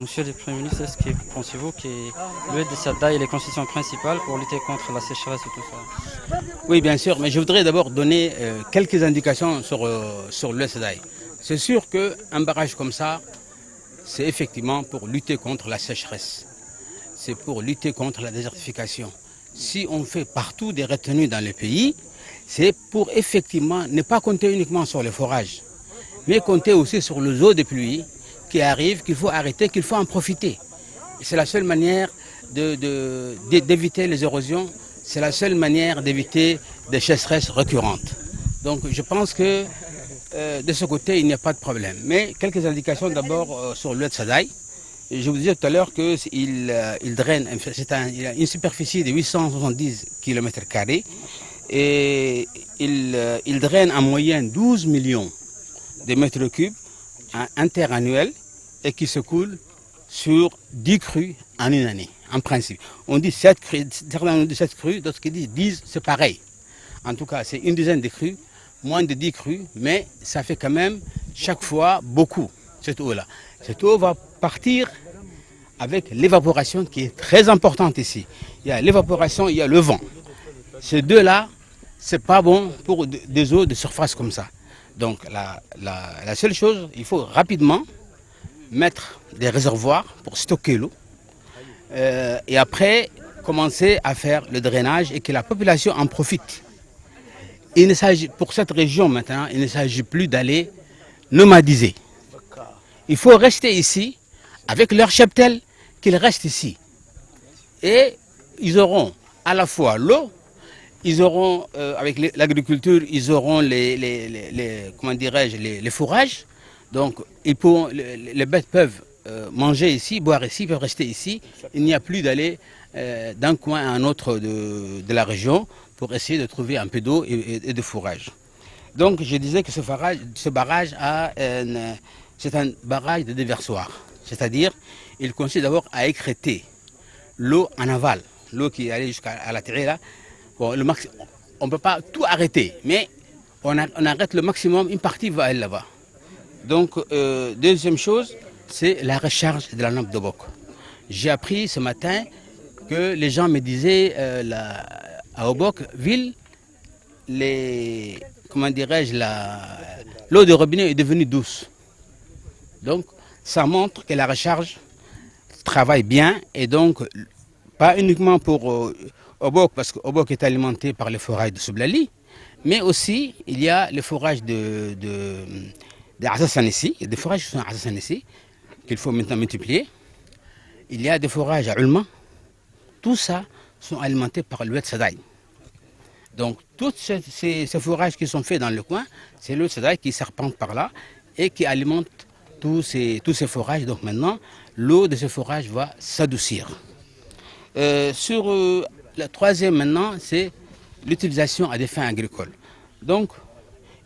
Monsieur le Premier ministre, est-ce que pensez-vous que l'huile de Sadaï est les conditions principales pour lutter contre la sécheresse et tout ça? Oui, bien sûr, mais je voudrais d'abord donner quelques indications sur le SEDAI. C'est sûr qu'un barrage comme ça, c'est effectivement pour lutter contre la sécheresse. C'est pour lutter contre la désertification. Si on fait partout des retenues dans le pays, c'est pour effectivement ne pas compter uniquement sur les forages, mais compter aussi sur les eaux de pluie qui arrivent, qu'il faut arrêter, qu'il faut en profiter. C'est la seule manière d'éviter les érosions, c'est la seule manière d'éviter des sécheresses récurrentes. Donc je pense que de ce côté, il n'y a pas de problème. Mais quelques indications d'abord sur le Sadaï. Je vous disais tout à l'heure qu'il draine, il a une superficie de 870 km² et il draine en moyenne 12 millions de mètres cubes interannuels et qui se coule sur 10 crues en une année, en principe. On dit 7 crues, certains disent 7 crues, d'autres qui disent 10, c'est pareil. En tout cas, c'est une dizaine de crues, moins de 10 crues, mais ça fait quand même chaque fois beaucoup, cette eau-là. Cette eau va partir avec l'évaporation qui est très importante ici. Il y a l'évaporation, il y a le vent. Ces deux-là, c'est pas bon pour des eaux de surface comme ça. Donc la seule chose, il faut rapidement mettre des réservoirs pour stocker l'eau et après commencer à faire le drainage et que la population en profite. Pour cette région maintenant, il ne s'agit plus d'aller nomadiser. Il faut rester ici avec leur cheptel, qu'ils restent ici. Et ils auront à la fois l'eau, ils auront, avec l'agriculture, ils auront comment dirais-je, les fourrages. Donc les bêtes peuvent manger ici, boire ici, peuvent rester ici. Il n'y a plus d'aller d'un coin à un autre de la région pour essayer de trouver un peu d'eau et de fourrage. Donc je disais que ce barrage c'est un barrage de déversoir. C'est-à-dire, il consiste d'abord à écrêter l'eau en aval, l'eau qui est allée jusqu'à la terre là. Bon, on ne peut pas tout arrêter, mais on arrête le maximum, une partie va aller là-bas. Donc, deuxième chose, c'est la recharge de la lampe de Boc. J'ai appris ce matin que les gens me disaient à Obok ville, comment dirais-je, l'eau de robinet est devenue douce. Donc, ça montre que la recharge travaille bien et donc, pas uniquement pour Obok, parce que Obok est alimenté par les forages de Soublali, mais aussi il y a les forages de Azazanesi, il y a des forages qui sont à Azazanesi, qu'il faut maintenant multiplier. Il y a des forages à Ulma. Tout ça sont alimentés par l'eau de Sadaï. Donc tous ces forages qui sont faits dans le coin, c'est l'eau de Sadaï qui serpente par là et qui alimente tous ces forages. Donc maintenant, l'eau de ces forages va s'adoucir. Sur le troisième maintenant, c'est l'utilisation à des fins agricoles. Donc,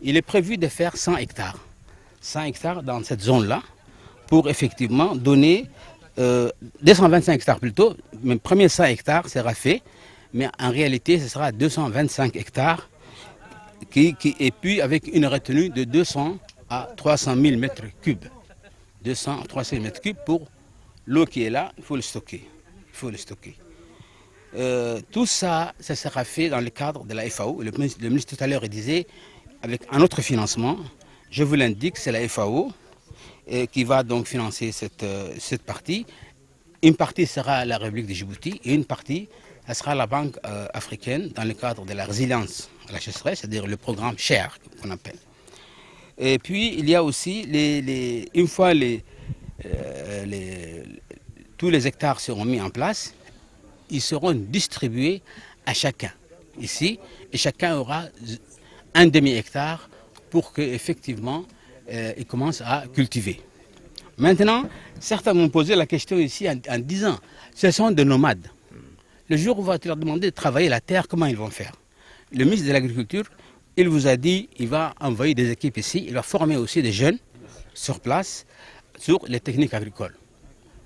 il est prévu de faire 100 hectares. 100 hectares dans cette zone-là pour effectivement donner 225 hectares plutôt. Le premier 100 hectares sera fait, mais en réalité, ce sera 225 hectares et puis avec une retenue de 200 à 300 000 mètres cubes. 200 à 300 000 mètres cubes pour l'eau qui est là, il faut le stocker. Il faut le stocker. Tout ça, ça sera fait dans le cadre de la FAO. Le ministre tout à l'heure disait, avec un autre financement, je vous l'indique, c'est la FAO qui va donc financer cette partie. Une partie sera la République de Djibouti et une partie, ça sera la Banque africaine dans le cadre de la résilience à la sécheresse, c'est-à-dire le programme SHARE qu'on appelle. Et puis, il y a aussi, une fois tous les hectares seront mis en place, ils seront distribués à chacun ici et chacun aura un demi-hectare pour qu'effectivement il commence à cultiver. Maintenant, certains m'ont posé la question ici en disant, ce sont des nomades. Le jour où on va leur demander de travailler la terre, comment ils vont faire? Le ministre de l'Agriculture, il vous a dit, il va envoyer des équipes ici, il va former aussi des jeunes sur place sur les techniques agricoles.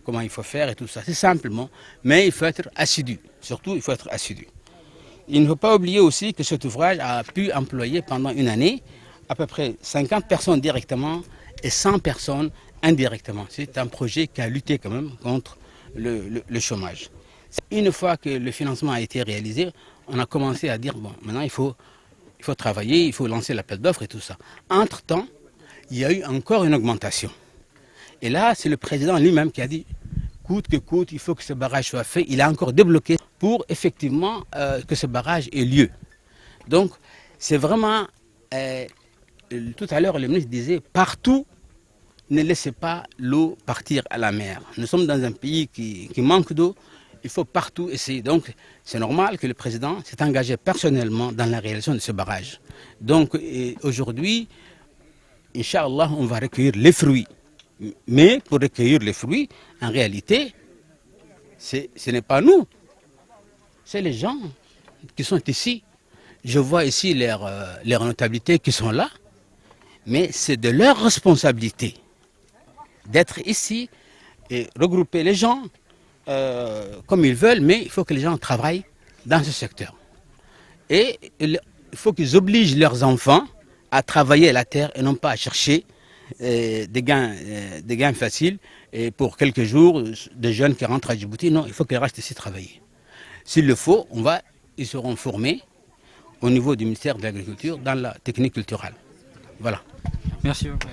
Comment il faut faire et tout ça. C'est simplement, mais il faut être assidu. Surtout, il faut être assidu. Il ne faut pas oublier aussi que cet ouvrage a pu employer pendant une année à peu près 50 personnes directement et 100 personnes indirectement. C'est un projet qui a lutté quand même contre le chômage. Une fois que le financement a été réalisé, on a commencé à dire, bon, maintenant il faut travailler, il faut lancer l'appel d'offres et tout ça. Entre-temps, il y a eu encore une augmentation. Et là, c'est le président lui-même qui a dit, coûte que coûte, il faut que ce barrage soit fait. Il a encore débloqué pour effectivement que ce barrage ait lieu. Donc, c'est vraiment, tout à l'heure, le ministre disait, partout, ne laissez pas l'eau partir à la mer. Nous sommes dans un pays qui manque d'eau. Il faut partout essayer. Donc, c'est normal que le président s'est engagé personnellement dans la réalisation de ce barrage. Donc, aujourd'hui, Inch'Allah, on va recueillir les fruits. Mais pour recueillir les fruits, en réalité, ce n'est pas nous. C'est les gens qui sont ici. Je vois ici leurs notabilités qui sont là. Mais c'est de leur responsabilité d'être ici et regrouper les gens comme ils veulent, mais il faut que les gens travaillent dans ce secteur. Et il faut qu'ils obligent leurs enfants à travailler la terre et non pas à chercher des gains faciles et pour quelques jours, des jeunes qui rentrent à Djibouti. Non, il faut qu'ils restent ici travailler. S'il le faut, ils seront formés au niveau du ministère de l'Agriculture dans la technique culturelle. Voilà. Merci beaucoup.